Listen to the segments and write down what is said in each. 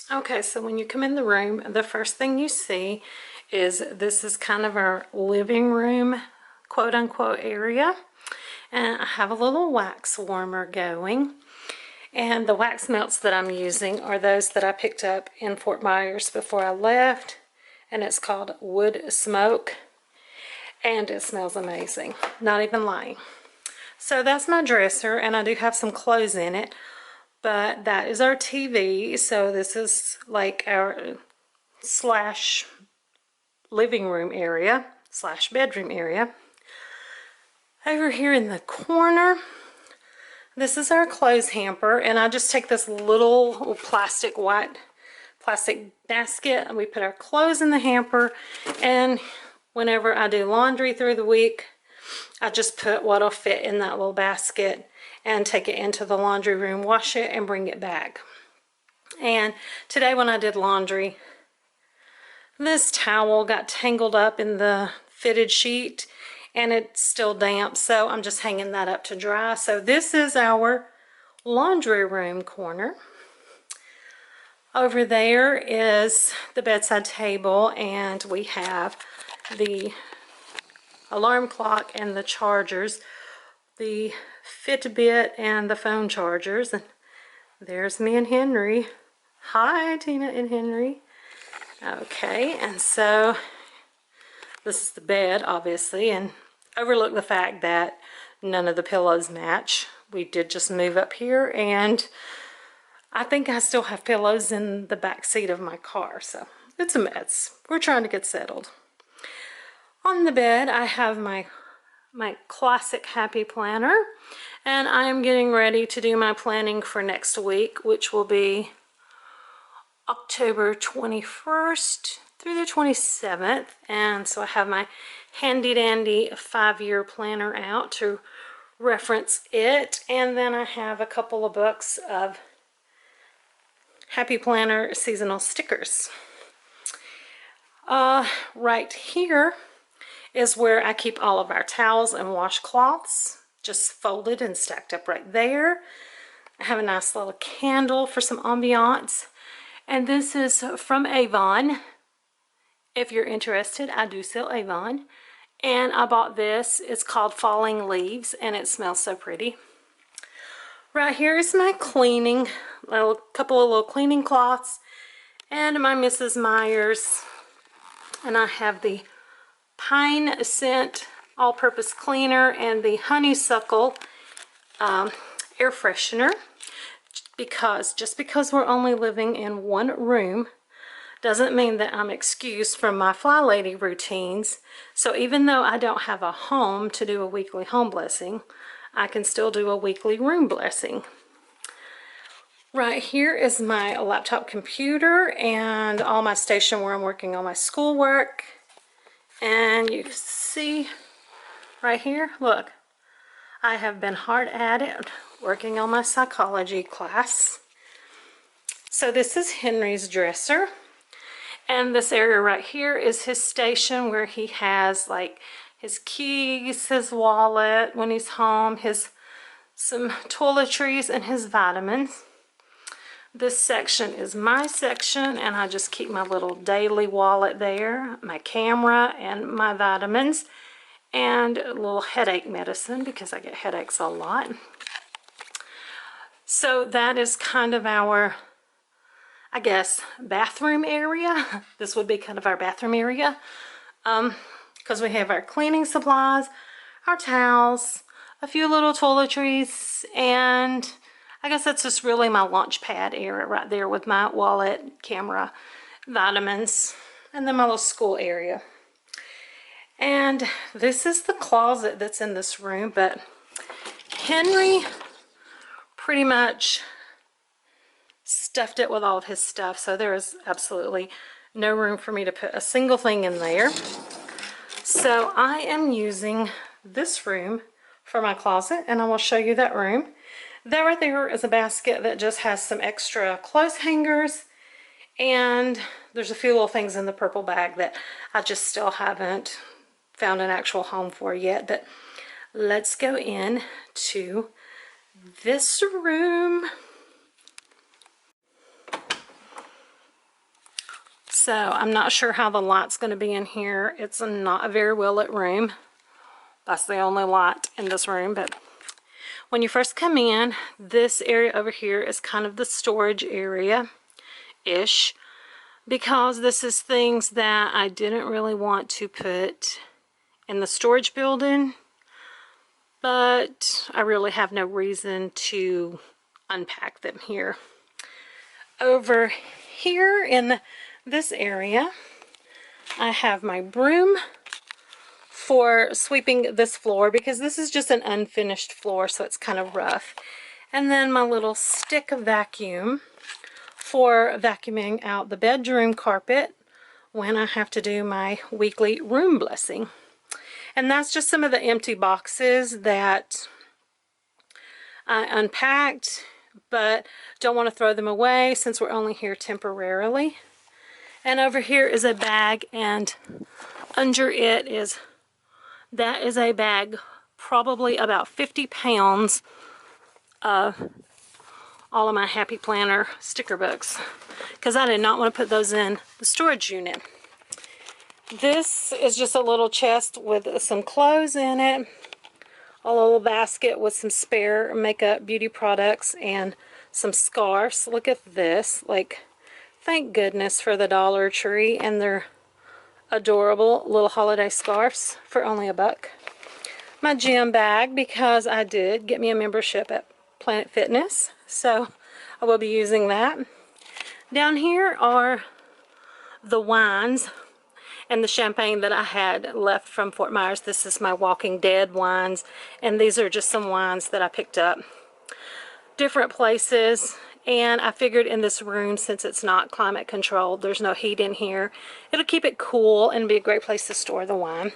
Okay, so when you come in the room, the first thing you see is this is kind of our living room, quote unquote, area. And I have a little wax warmer going. And the wax melts that I'm using are those that I picked up in Fort Myers before I left. And it's called Wood Smoke. And it smells amazing. Not even lying. So that's my dresser, and I do have some clothes in it. But that is our TV, so this is like our slash living room area, slash bedroom area. Over here in the corner, this is our clothes hamper, and I just take this little white plastic basket, and we put our clothes in the hamper, and whenever I do laundry through the week, I just put what'll fit in that little basket and take it into the laundry room, wash it, and bring it back. And today when I did laundry, this towel got tangled up in the fitted sheet and it's still damp, so I'm just hanging that up to dry. So this is our laundry room corner. Over there is the bedside table, and we have the alarm clock and the chargers, the Fitbit and the phone chargers. And there's me and Henry. Hi, Tina and Henry. Okay, and so this is the bed, obviously, and overlook the fact that none of the pillows match. We did just move up here, and I think I still have pillows in the back seat of my car, so it's a mess. We're trying to get settled. On the bed, I have my classic happy planner, and I am getting ready to do my planning for next week, which will be October 21st through the 27th. And so I have my handy dandy 5-year planner out to reference it, and then I have a couple of books of Happy Planner seasonal stickers. Right here is where I keep all of our towels and washcloths, just folded and stacked up right there. I have a nice little candle for some ambiance, and this is from Avon. If you're interested, I do sell Avon, and I bought this. It's called Falling Leaves, and it smells so pretty. Right here is my cleaning, a couple of little cleaning cloths, and my Mrs. Myers, and I have the Pine Scent all-purpose cleaner and the honeysuckle air freshener, because just because we're only living in one room doesn't mean that I'm excused from my FlyLady routines. So even though I don't have a home to do a weekly home blessing, I can still do a weekly room blessing. Right here is my laptop computer and all my station where I'm working on my schoolwork. And you see right here, look, I have been hard at it working on my psychology class. So this is Henry's dresser, and this area right here is his station where he has like his keys, his wallet when he's home, some toiletries, and his vitamins. This section is my section, and I just keep my little daily wallet there, my camera and my vitamins, and a little headache medicine because I get headaches a lot. So that is kind of our, I guess, bathroom area. This would be kind of our bathroom area, because we have our cleaning supplies, our towels, a few little toiletries, and I guess that's just really my launch pad area right there with my wallet, camera, vitamins, and then my little school area. And this is the closet that's in this room, but Henry pretty much stuffed it with all of his stuff, so there is absolutely no room for me to put a single thing in there. So I am using this room for my closet, and I will show you that room. That right there is a basket that just has some extra clothes hangers, and there's a few little things in the purple bag that I just still haven't found an actual home for yet. But let's go in to this room. So I'm not sure how the light's going to be in here. It's not a very well lit room. That's the only light in this room. But when you first come in, this area over here is kind of the storage area-ish, because this is things that I didn't really want to put in the storage building, but I really have no reason to unpack them here. Over here in this area, I have my broom for sweeping this floor, because this is just an unfinished floor, so it's kind of rough. And then my little stick vacuum for vacuuming out the bedroom carpet when I have to do my weekly room blessing. And that's just some of the empty boxes that I unpacked, but don't want to throw them away since we're only here temporarily. And over here is a bag, and under it is, that is a bag probably about 50 pounds of all of my Happy Planner sticker books, because I did not want to put those in the storage unit. This is just a little chest with some clothes in it, a little basket with some spare makeup beauty products and some scarves. Look at this. Like, thank goodness for the Dollar Tree and their adorable little holiday scarves for only $1. My gym bag, because I did get me a membership at Planet Fitness, so I will be using that. Down here are the wines and the champagne that I had left from Fort Myers. This is my Walking Dead wines, and these are just some wines that I picked up different places. And I figured in this room, since it's not climate controlled, there's no heat in here, it'll keep it cool and be a great place to store the wine.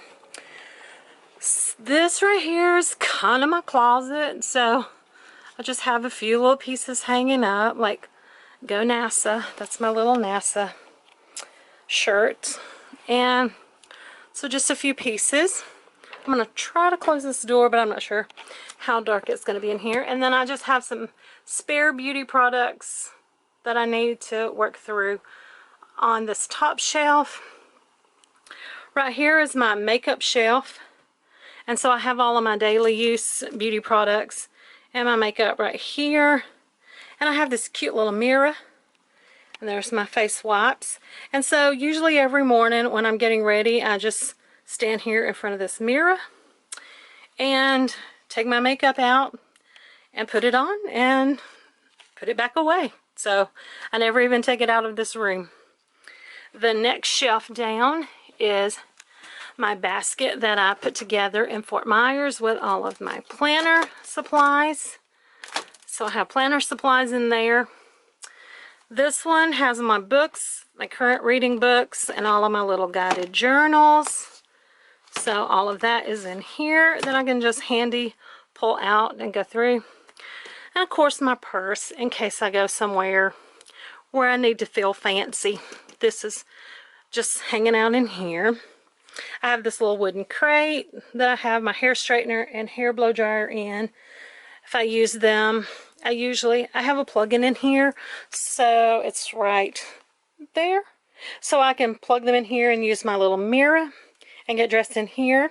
This right here is kind of my closet, so I just have a few little pieces hanging up, like Go NASA. That's my little NASA shirt. And so just a few pieces. I'm going to try to close this door, but I'm not sure how dark it's going to be in here. And then I just have some spare beauty products that I need to work through on this top shelf. Right here is my makeup shelf. And so I have all of my daily use beauty products and my makeup right here. And I have this cute little mirror. And there's my face wipes. And so usually every morning when I'm getting ready, I just stand here in front of this mirror and take my makeup out and put it on and put it back away. So I never even take it out of this room. The next shelf down is my basket that I put together in Fort Myers with all of my planner supplies. So I have planner supplies in there. This one has my books, my current reading books, and all of my little guided journals. So all of that is in here that I can just handy pull out and go through. And of course my purse, in case I go somewhere where I need to feel fancy. This is just hanging out in here. I have this little wooden crate that I have my hair straightener and hair blow dryer in. If I use them, I have a plug-in in here, so it's right there. So I can plug them in here and use my little mirror and get dressed in here.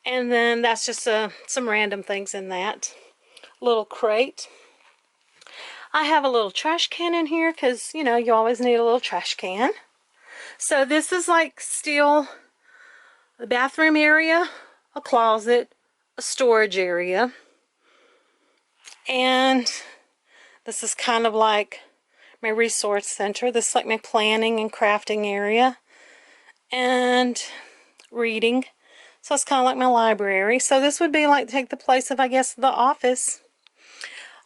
And then that's just some random things in that little crate. I have a little trash can in here because, you know, you always need a little trash can. So this is like still the bathroom area, a closet, a storage area. And this is kind of like my resource center. This is like my planning and crafting area. And reading. So it's kind of like my library. So this would be like take the place of, I guess, the office.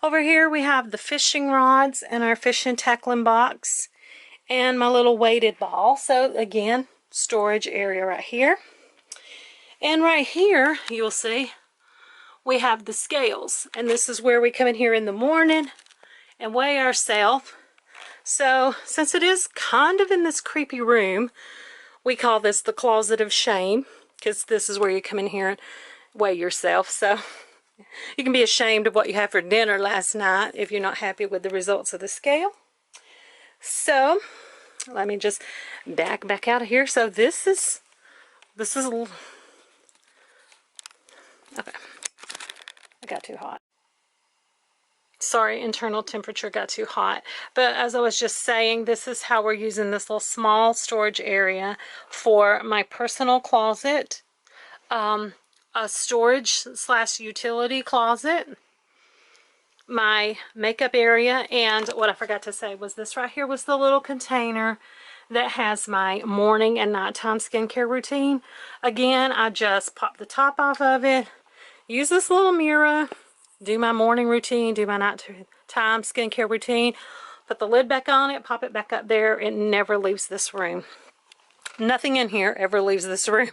Over here we have the fishing rods and our fishing tackling box and my little weighted ball. So again, storage area right here. And right here, you'll see, we have the scales. And this is where we come in here in the morning and weigh ourselves. So since it is kind of in this creepy room, we call this the closet of shame, because this is where you come in here and weigh yourself. So you can be ashamed of what you had for dinner last night if you're not happy with the results of the scale. So let me just back out of here. So this is a little, okay, I got too hot. Sorry, internal temperature got too hot. But as I was just saying, this is how we're using this little small storage area for my personal closet, a storage slash utility closet, my makeup area, and what I forgot to say was this right here was the little container that has my morning and nighttime skincare routine. Again, I just pop the top off of it, use this little mirror, do my morning routine, do my nighttime skincare routine, put the lid back on it, pop it back up there. It never leaves this room. Nothing in here ever leaves this room.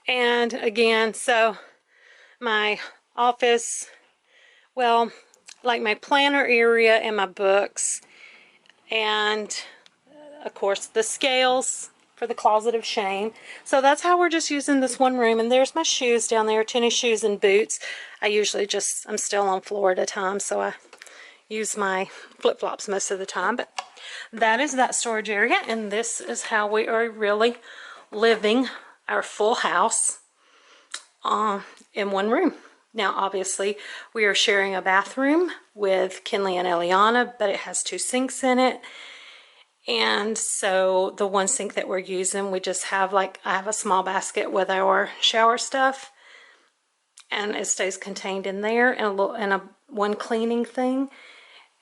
And again, so my office, well, like my planner area and my books, and of course the scales for the closet of shame. So that's how we're just using this one room. And there's my shoes down there, tennis shoes and boots. I usually just, I'm still on Florida time, so I use my flip-flops most of the time. But that is that storage area, and this is how we are really living our full house in one room. Now, obviously, we are sharing a bathroom with Kinley and Eliana, but it has 2 sinks in it. And so the one sink that we're using, we just have I have a small basket with our shower stuff, and it stays contained in there, and one cleaning thing.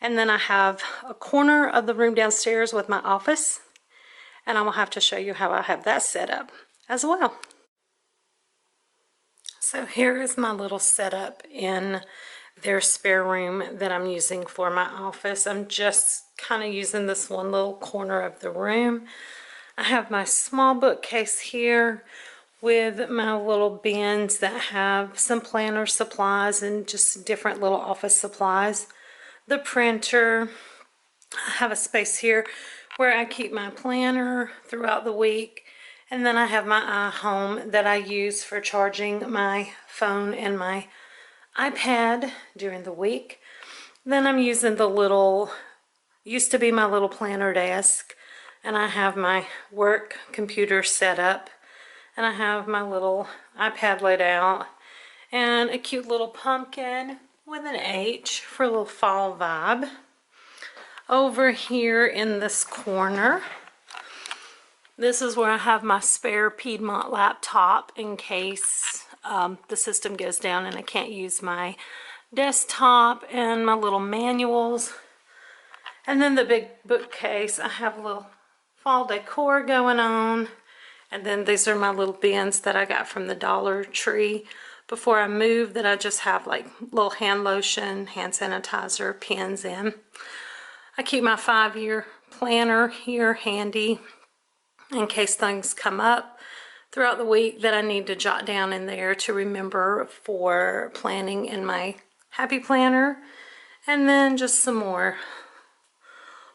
And then I have a corner of the room downstairs with my office, and I will have to show you how I have that set up as well. So here is my little setup in their spare room that I'm using for my office. I'm just kind of using this one little corner of the room. I have my small bookcase here with my little bins that have some planner supplies and just different little office supplies. The printer. I have a space here where I keep my planner throughout the week. And then I have my iHome that I use for charging my phone and my iPad during the week. Then I'm using the little, used to be my little planner desk, and I have my work computer set up, and I have my little iPad laid out, and a cute little pumpkin with an H for a little fall vibe. Over here in this corner, this is where I have my spare Piedmont laptop in case the system goes down and I can't use my desktop, and my little manuals. And then the big bookcase, I have a little fall decor going on. And then these are my little bins that I got from the Dollar Tree before I moved, that I just have like little hand lotion, hand sanitizer, pens in. I keep my 5-year planner here handy in case things come up throughout the week that I need to jot down in there to remember for planning in my happy planner. And then just some more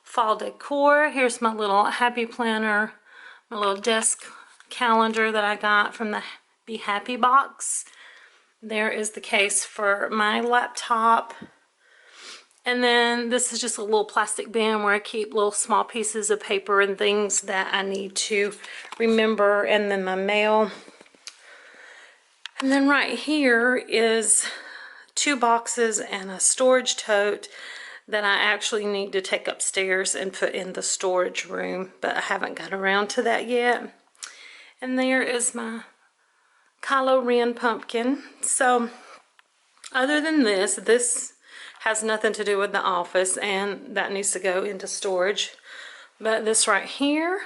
fall decor. Here's my little happy planner, my little desk calendar that I got from the Be Happy box. There is the case for my laptop. And then this is just a little plastic bin where I keep little small pieces of paper and things that I need to remember, and then my mail. And then right here is 2 boxes and a storage tote that I actually need to take upstairs and put in the storage room, but I haven't got around to that yet. And there is my Kylo Ren pumpkin. So other than this has nothing to do with the office, and that needs to go into storage. But this right here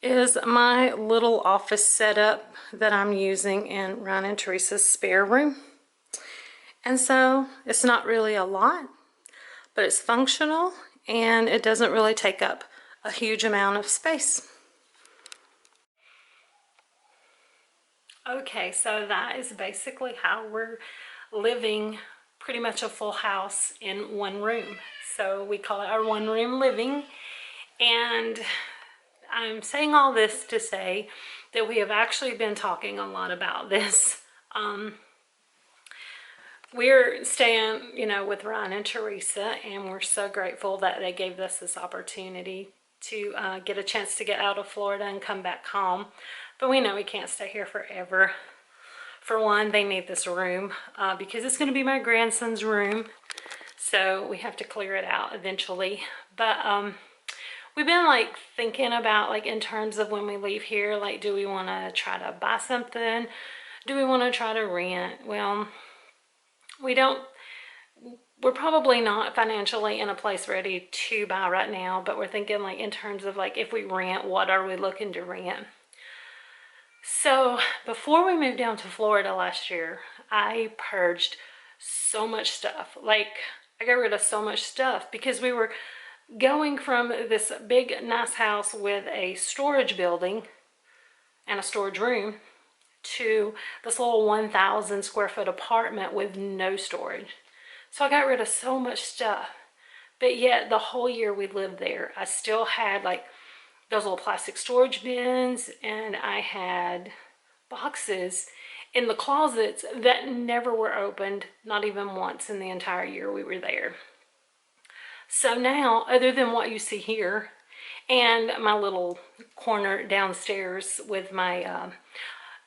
is my little office setup that I'm using in Ryan and Teresa's spare room. And so it's not really a lot, but it's functional, and it doesn't really take up a huge amount of space. Okay, so that is basically how we're living pretty much a full house in one room. So we call it our one room living. And I'm saying all this to say that we have actually been talking a lot about this. We're staying, with Ryan and Teresa, and we're so grateful that they gave us this opportunity to get a chance to get out of Florida and come back home. But we know we can't stay here forever. For one, they need this room because it's going to be my grandson's room. So we have to clear it out eventually. But we've been like thinking about like in terms of when we leave here, like do we want to try to buy something? Do we want to try to rent? Well, we're probably not financially in a place ready to buy right now, but we're thinking like in terms of like if we rent, what are we looking to rent? So before we moved down to Florida last year, I purged so much stuff. Like I got rid of so much stuff because we were going from this big nice house with a storage building and a storage room to this little 1,000 square foot apartment with no storage. So I got rid of so much stuff. But yet the whole year we lived there, I still had like those little plastic storage bins, and I had boxes in the closets that never were opened, not even once in the entire year we were there. So now, other than what you see here, and my little corner downstairs with my, I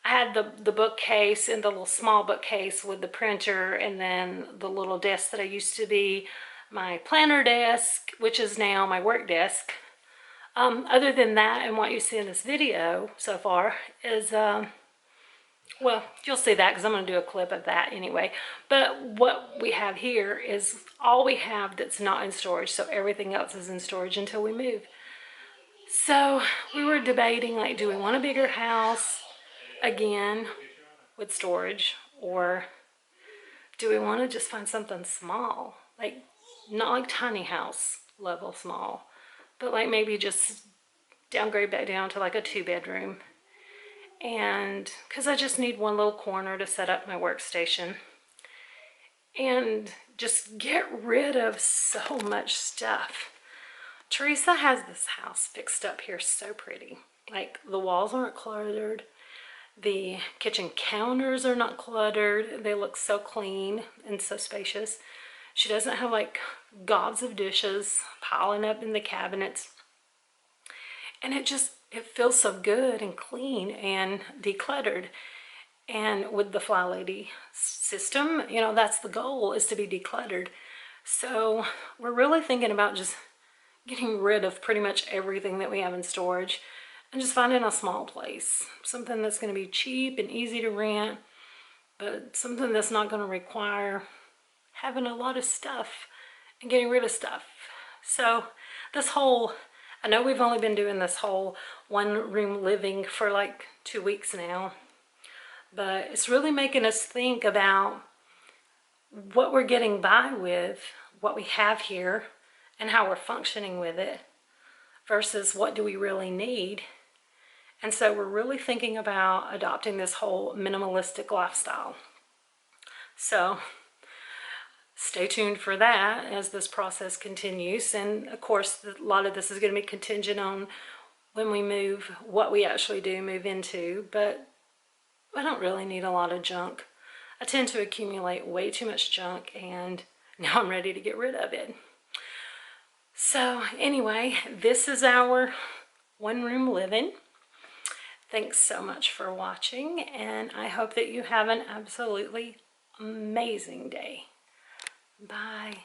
had the bookcase and the little small bookcase with the printer, and then the little desk that I used to be my planner desk, which is now my work desk. Other than that, and what you see in this video so far is, well, you'll see that because I'm going to do a clip of that anyway. But what we have here is all we have that's not in storage, so everything else is in storage until we move. So we were debating, like, do we want a bigger house again with storage, or do we want to just find something small, like not like tiny house level small, but like maybe just downgrade back down to like a 2-bedroom. And because I just need one little corner to set up my workstation and just get rid of so much stuff. Teresa has this house fixed up here so pretty. Like the walls aren't cluttered. The kitchen counters are not cluttered. They look so clean and so spacious. She doesn't have like gobs of dishes piling up in the cabinets. And it feels so good and clean and decluttered. And with the FlyLady system, you know, that's the goal, is to be decluttered. So we're really thinking about just getting rid of pretty much everything that we have in storage and just finding a small place. Something that's going to be cheap and easy to rent, but something that's not going to require having a lot of stuff and getting rid of stuff. So this whole, I know we've only been doing this whole one-room living for like 2 weeks now, but it's really making us think about what we're getting by with, what we have here, and how we're functioning with it versus what do we really need. And so we're really thinking about adopting this whole minimalistic lifestyle. So stay tuned for that as this process continues. And of course, a lot of this is going to be contingent on when we move, what we actually do move into. But I don't really need a lot of junk. I tend to accumulate way too much junk, and now I'm ready to get rid of it. So anyway, this is our one-room living. Thanks so much for watching, and I hope that you have an absolutely amazing day. Bye.